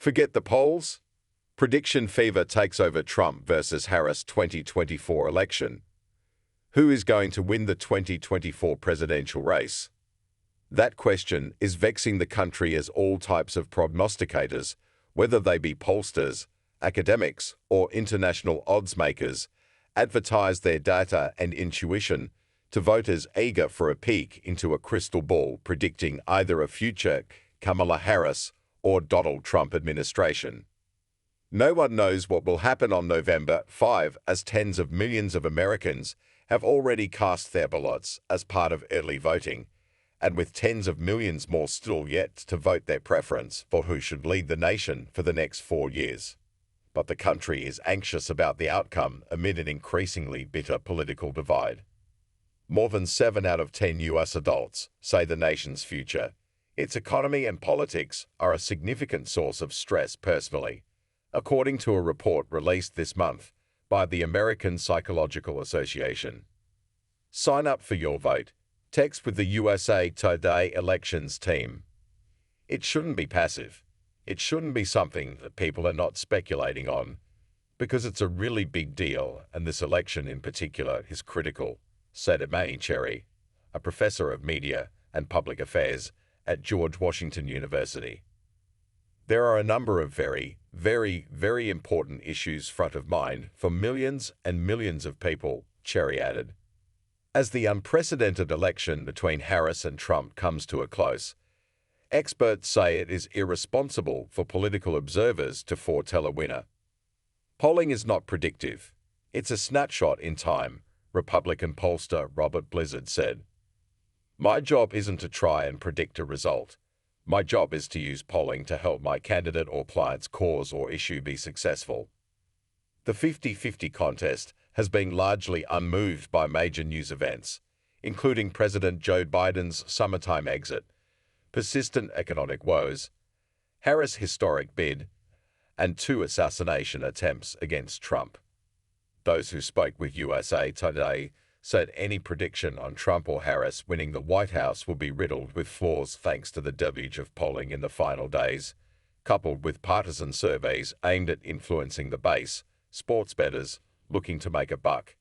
Forget the polls. Prediction fever takes over Trump versus Harris 2024 election. Who is going to win the 2024 presidential race? That question is vexing the country as all types of prognosticators, whether they be pollsters, academics, or international odds makers, advertise their data and intuition to voters eager for a peek into a crystal ball predicting either a future Kamala Harris or Donald Trump administration. No one knows what will happen on November 5, as tens of millions of Americans have already cast their ballots as part of early voting, and with tens of millions more still yet to vote their preference for who should lead the nation for the next 4 years. But the country is anxious about the outcome amid an increasingly bitter political divide. More than 7 out of 10 U.S. adults say the nation's future, its economy and politics are a significant source of stress personally, according to a report released this month by the American Psychological Association. Sign up for your vote. Text with the USA Today elections team. It shouldn't be passive. It shouldn't be something that people are not speculating on, because it's a really big deal, and this election in particular is critical, said Imani Cherry, a professor of media and public affairs at George Washington University. There are a number of very, very important issues front of mind for millions and millions of people, Cherry added. As the unprecedented election between Harris and Trump comes to a close, experts say it is irresponsible for political observers to foretell a winner. Polling is not predictive. It's a snapshot in time, Republican pollster Robert Blizzard said. My job isn't to try and predict a result. My job is to use polling to help my candidate or client's cause or issue be successful. The 50-50 contest has been largely unmoved by major news events, including President Joe Biden's summertime exit, persistent economic woes, Harris' historic bid, and 2 assassination attempts against Trump. Those who spoke with USA Today said any prediction on Trump or Harris winning the White House will be riddled with flaws thanks to the deluge of polling in the final days, coupled with partisan surveys aimed at influencing the base, sports bettors looking to make a buck,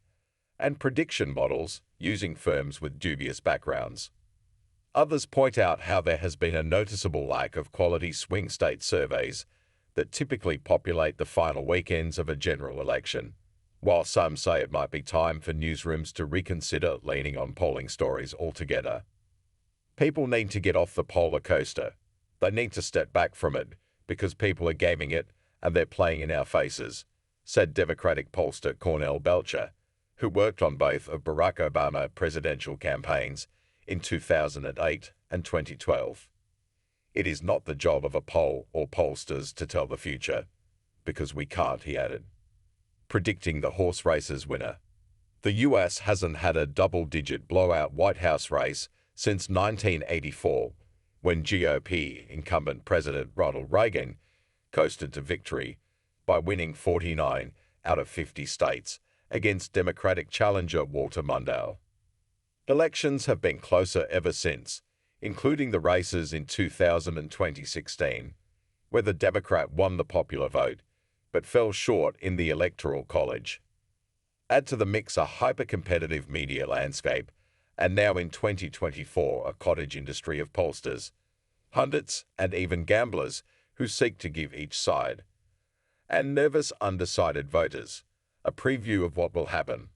and prediction models using firms with dubious backgrounds. Others point out how there has been a noticeable lack of quality swing state surveys that typically populate the final weekends of a general election, while some say it might be time for newsrooms to reconsider leaning on polling stories altogether. People need to get off the polar coaster. They need to step back from it because people are gaming it and they're playing in our faces, said Democratic pollster Cornell Belcher, who worked on both of Barack Obama presidential campaigns in 2008 and 2012. It is not the job of a poll or pollsters to tell the future, because we can't, he added. Predicting the horse race's winner. The U.S. hasn't had a double-digit blowout White House race since 1984, when GOP incumbent President Ronald Reagan coasted to victory by winning 49 out of 50 states against Democratic challenger Walter Mondale. Elections have been closer ever since, including the races in 2000 and 2016, where the Democrat won the popular vote, but fell short in the Electoral College. Add to the mix a hyper-competitive media landscape, and now in 2024 a cottage industry of pollsters, pundits, and even gamblers who seek to give each side, and nervous undecided voters, a preview of what will happen.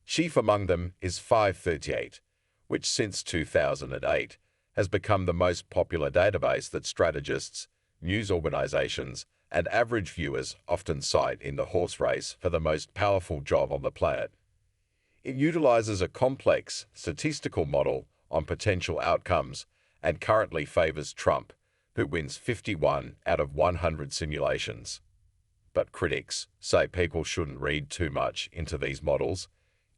Chief among them is 538, which since 2008 has become the most popular database that strategists, news organizations, and average viewers often cite in the horse race for the most powerful job on the planet. It utilizes a complex statistical model on potential outcomes and currently favors Trump, who wins 51 out of 100 simulations. But critics say people shouldn't read too much into these models,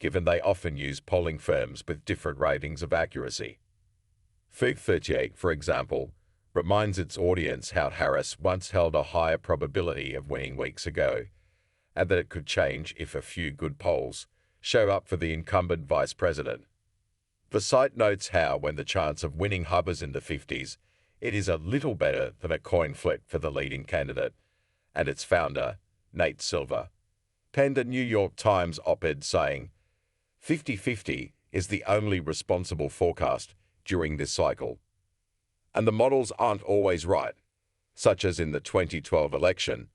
given they often use polling firms with different ratings of accuracy. Fig38, for example, reminds its audience how Harris once held a higher probability of winning weeks ago, and that it could change if a few good polls show up for the incumbent vice president. The site notes how, when the chance of winning hovers in the 50s, It is a little better than a coin flip for the leading candidate, and its founder, Nate Silver, penned a New York Times op-ed saying, "50-50 is the only responsible forecast during this cycle. And the models aren't always right, such as in the 2012 election,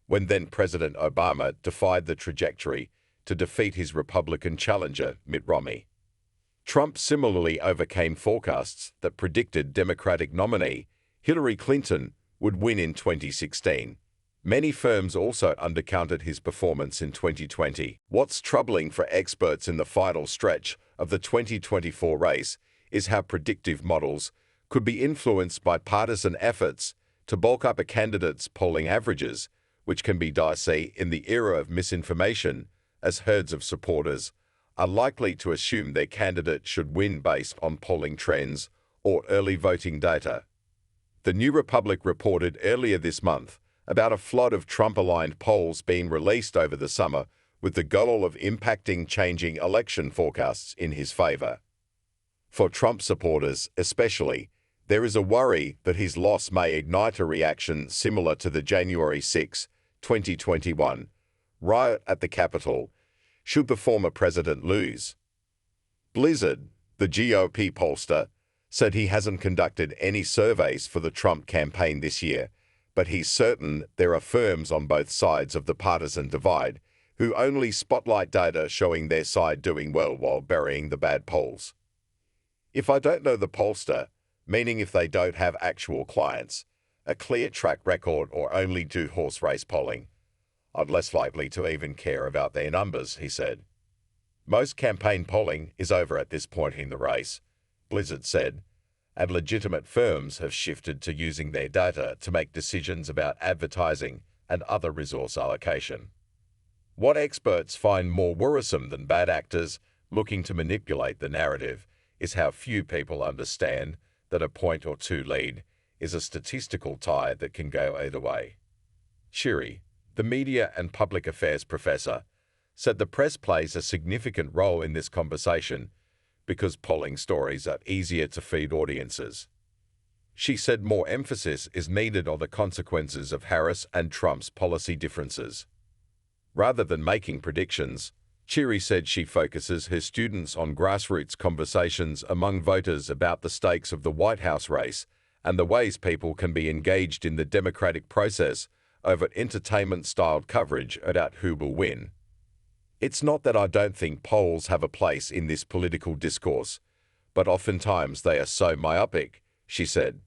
when then-President Obama defied the trajectory to defeat his Republican challenger, Mitt Romney. Trump similarly overcame forecasts that predicted Democratic nominee Hillary Clinton would win in 2016. Many firms also undercounted his performance in 2020. What's troubling for experts in the final stretch of the 2024 race is how predictive models could be influenced by partisan efforts to bulk up a candidate's polling averages, which can be dicey in the era of misinformation, as herds of supporters are likely to assume their candidate should win based on polling trends or early voting data. The New Republic reported earlier this month about a flood of Trump-aligned polls being released over the summer with the goal of impacting changing election forecasts in his favor. For Trump supporters especially, there is a worry that his loss may ignite a reaction similar to the January 6, 2021, riot at the Capitol, should the former president lose. Blizzard, the GOP pollster, said he hasn't conducted any surveys for the Trump campaign this year, but he's certain there are firms on both sides of the partisan divide who only spotlight data showing their side doing well while burying the bad polls. If I don't know the pollster, meaning if they don't have actual clients, a clear track record, or only do horse race polling, I'm less likely to even care about their numbers, he said. Most campaign polling is over at this point in the race, Blizzard said, and legitimate firms have shifted to using their data to make decisions about advertising and other resource allocation. What experts find more worrisome than bad actors looking to manipulate the narrative is how few people understand that a point or two lead is a statistical tie that can go either way. Shiri, the media and public affairs professor, said the press plays a significant role in this conversation because polling stories are easier to feed audiences. She said more emphasis is needed on the consequences of Harris and Trump's policy differences. Rather than making predictions, Shiri said she focuses her students on grassroots conversations among voters about the stakes of the White House race and the ways people can be engaged in the democratic process over entertainment-styled coverage about who will win. It's not that I don't think polls have a place in this political discourse, but oftentimes they are so myopic, she said,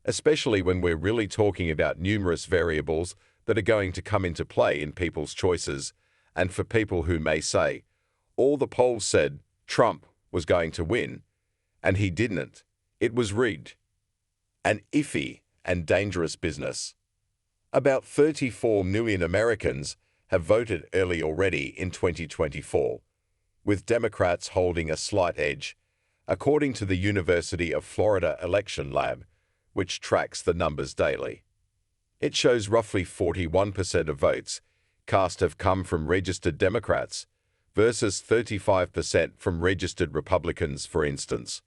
especially when we're really talking about numerous variables that are going to come into play in people's choices, and for people who may say, all the polls said Trump was going to win, and he didn't. It was rigged. An iffy and dangerous business. About 34 million Americans have voted early already in 2024, with Democrats holding a slight edge, according to the University of Florida Election Lab, which tracks the numbers daily. It shows roughly 41% of votes cast have come from registered Democrats versus 35% from registered Republicans, for instance.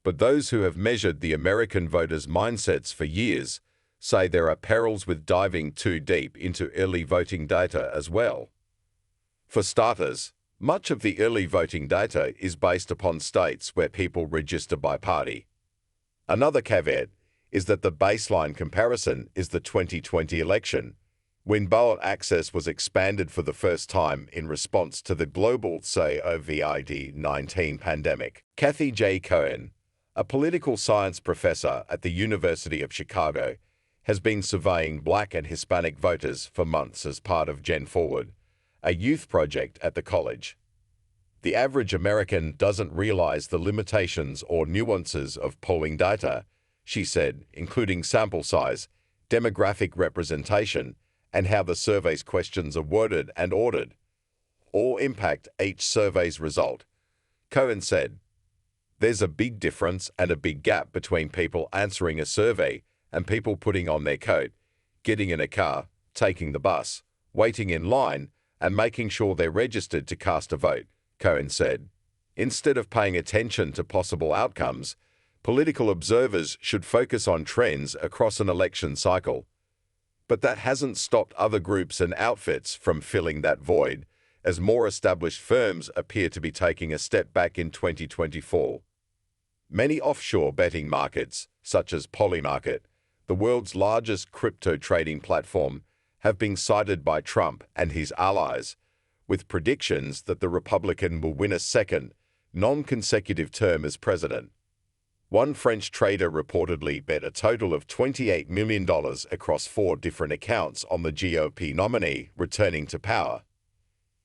But those who have measured the American voters' mindsets for years say there are perils with diving too deep into early voting data as well. For starters, much of the early voting data is based upon states where people register by party. Another caveat is that the baseline comparison is the 2020 election, when ballot access was expanded for the first time in response to the global COVID-19 pandemic. Kathy J. Cohen, a political science professor at the University of Chicago, has been surveying Black and Hispanic voters for months as part of Gen Forward, a youth project at the college. The average American doesn't realize the limitations or nuances of polling data, she said, including sample size, demographic representation, and how the survey's questions are worded and ordered, all impact each survey's result. Cohen said, "There's a big difference and a big gap between people answering a survey and people putting on their coat, getting in a car, taking the bus, waiting in line, and making sure they're registered to cast a vote," Cohen said. Instead of paying attention to possible outcomes, Political observers should focus on trends across an election cycle. But that hasn't stopped other groups and outfits from filling that void, as more established firms appear to be taking a step back in 2024. Many offshore betting markets, such as Polymarket, the world's largest crypto trading platform, have been cited by Trump and his allies, with predictions that the Republican will win a second, non-consecutive term as president. One French trader reportedly bet a total of $28 million across 4 different accounts on the GOP nominee returning to power.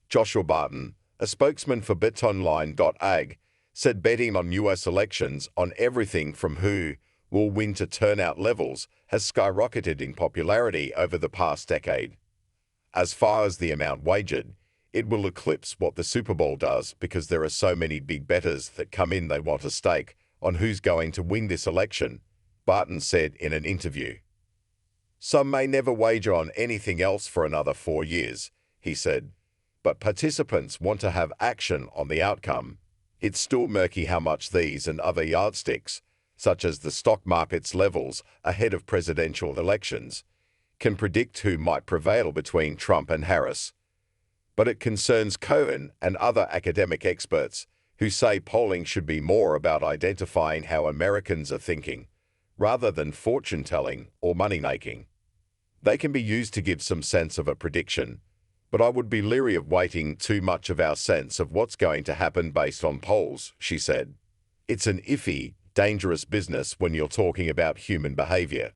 Joshua Barton, a spokesman for betonline.ag, said betting on U.S. elections on everything from who will win to turnout levels has skyrocketed in popularity over the past decade. As far as the amount wagered, it will eclipse what the Super Bowl does because there are so many big bettors that come in they want a stake on who's going to win this election, Barton said in an interview. Some may never wager on anything else for another 4 years, he said, but participants want to have action on the outcome. It's still murky how much these and other yardsticks, such as the stock market's levels ahead of presidential elections, can predict who might prevail between Trump and Harris. But it concerns Cohen and other academic experts who say polling should be more about identifying how Americans are thinking, rather than fortune-telling or money-making. They can be used to give some sense of a prediction, but I would be leery of weighting too much of our sense of what's going to happen based on polls, she said. It's an iffy, dangerous business when you're talking about human behavior.